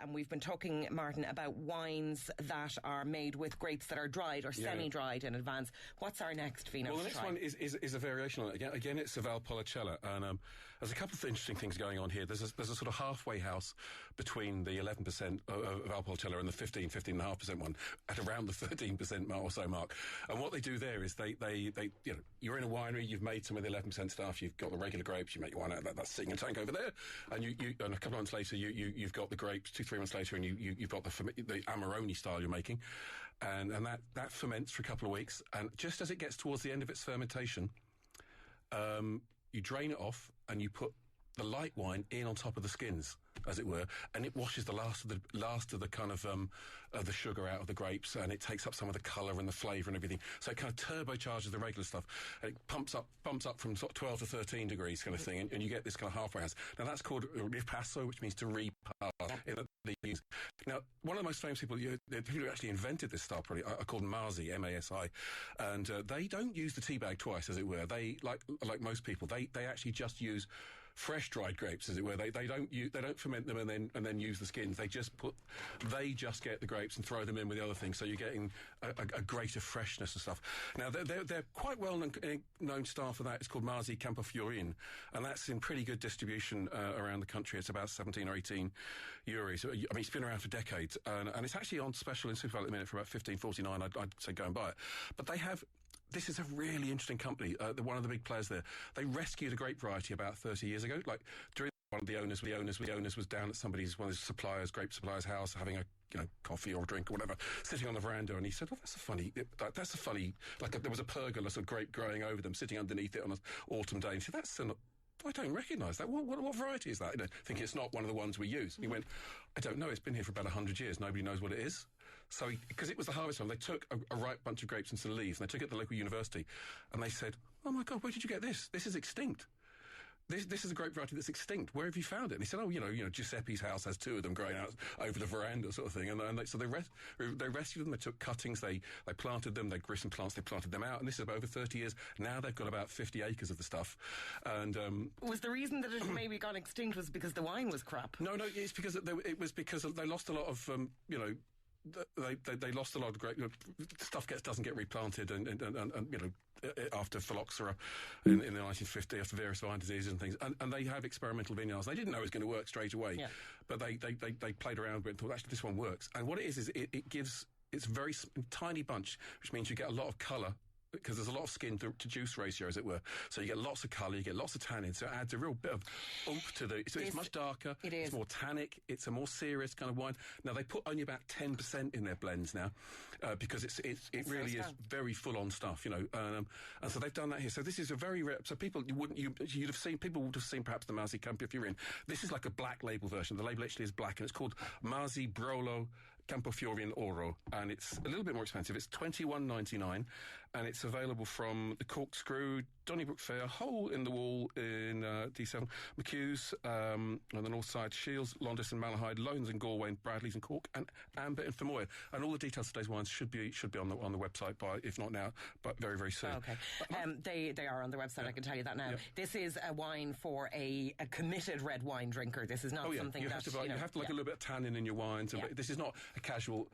and we've been talking, Martin, about wines that are made with grapes that are dried or semi-dried in advance. What's our next vino? Well, the next one is a variation on it. Again, it's a Valpolicella, and there's a couple of interesting things going on here. There's a sort of halfway house between the 11% of Valpolicella and the 15.5% one at around the 13% mark or so mark. And what they do there is they you're in a winery, you've made some of the 11% stuff, you've got the regular grapes, you make your wine out of that's sitting in a tank over there, and and a couple of months later you've got the grapes 2-3 months later, and you've got the Amarone style you're making, and that ferments for a couple of weeks, and just as it gets towards the end of its fermentation, you drain it off and you put the light wine in on top of the skins, as it were, and it washes the last of the kind of the sugar out of the grapes, and it takes up some of the colour and the flavour and everything. So it kind of turbocharges the regular stuff, and it pumps up from sort of 12 to 13 degrees kind of thing, and you get this kind of halfway house. Now that's called ripasso, which means to repass. Now, one of the most famous people who actually invented this style probably are called Masi, M-A-S-I, and they don't use the tea bag twice, as it were. They like most people, they actually just use fresh dried grapes, as it were. They don't ferment them and then use the skins. They just get the grapes and throw them in with the other things, so you're getting a greater freshness and stuff. Now they're quite well known style for that. It's called Masi Campofiorin, and that's in pretty good distribution around the country. It's about 17 or 18 euros. I mean, it's been around for decades, and it's actually on special in Superval at the minute for about 15.49. I'd say go and buy it. But they have. This is a really interesting company. One of the big players there. They rescued a grape variety about 30 years ago. Like during one of the owners was down at one of his grape supplier's house having a coffee or a drink or whatever, sitting on the veranda, and he said, "Oh, that's a funny. There was a pergola sort of grape growing over them, sitting underneath it on an autumn day." And he said, I don't recognise that. What variety is that? Thinking it's not one of the ones we use. And he went, I don't know. It's been here for about 100 years. Nobody knows what it is. So, because it was the harvest time, they took a ripe bunch of grapes and some leaves, and they took it to the local university, and they said, "Oh my God, where did you get this? This is extinct. This is a grape variety that's extinct. Where have you found it?" And he said, Giuseppe's house has 2 of them growing out over the veranda sort of thing. So they rescued them, they took cuttings, they planted them, they grew some plants, they planted them out, and this is over 30 years. Now they've got about 50 acres of the stuff. And was the reason that it maybe gone extinct was because the wine was crap? No, it's because they lost a lot of, they lost a lot of grape stuff. Doesn't get replanted, and after phylloxera in the 1950s, after various vine diseases and things, and they have experimental vineyards. They didn't know it was going to work straight away, but they played around with it and thought, actually this one works. And what it is it gives, it's a very tiny bunch, which means you get a lot of colour, because there's a lot of skin to juice ratio, as it were. So you get lots of colour, you get lots of tannin, so it adds a real bit of oomph to the... So it's much darker, it's more tannic, it's a more serious kind of wine. Now, they put only about 10% in their blends now, because it really is very full-on stuff, and so they've done that here. So this is a very rare... So people would have seen perhaps the Masi Campofiorin. This is like a black label version. The label actually is black, and it's called Masi Brolo Campofiorin Oro, and it's a little bit more expensive. It's $21.99, and it's available from the Corkscrew, Donnybrook Fair, Hole in the Wall in D7, McHugh's on the north side, Shields, Londis and Malahide, Loans and Galway, and Bradley's and Cork, and Amber and Fermoy. And all the details of today's wines should be on the website, if not now, but very, very soon. Okay. They are on the website, I can tell you that now. Yeah. This is a wine for a committed red wine drinker. This is not something you have to a little bit of tannin in your wines. This is not a casual,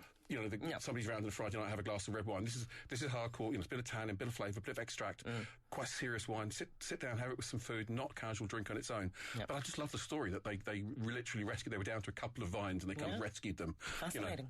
somebody's around on a Friday night, have a glass of red wine. This is hardcore, it's a bit of tannin, bit of flavour, bit of extract, quite serious wine. Sit down, have it with some food, not a casual drink on its own. Yep. But I just love the story that they literally rescued, they were down to a couple of vines and they kind of rescued them. Fascinating.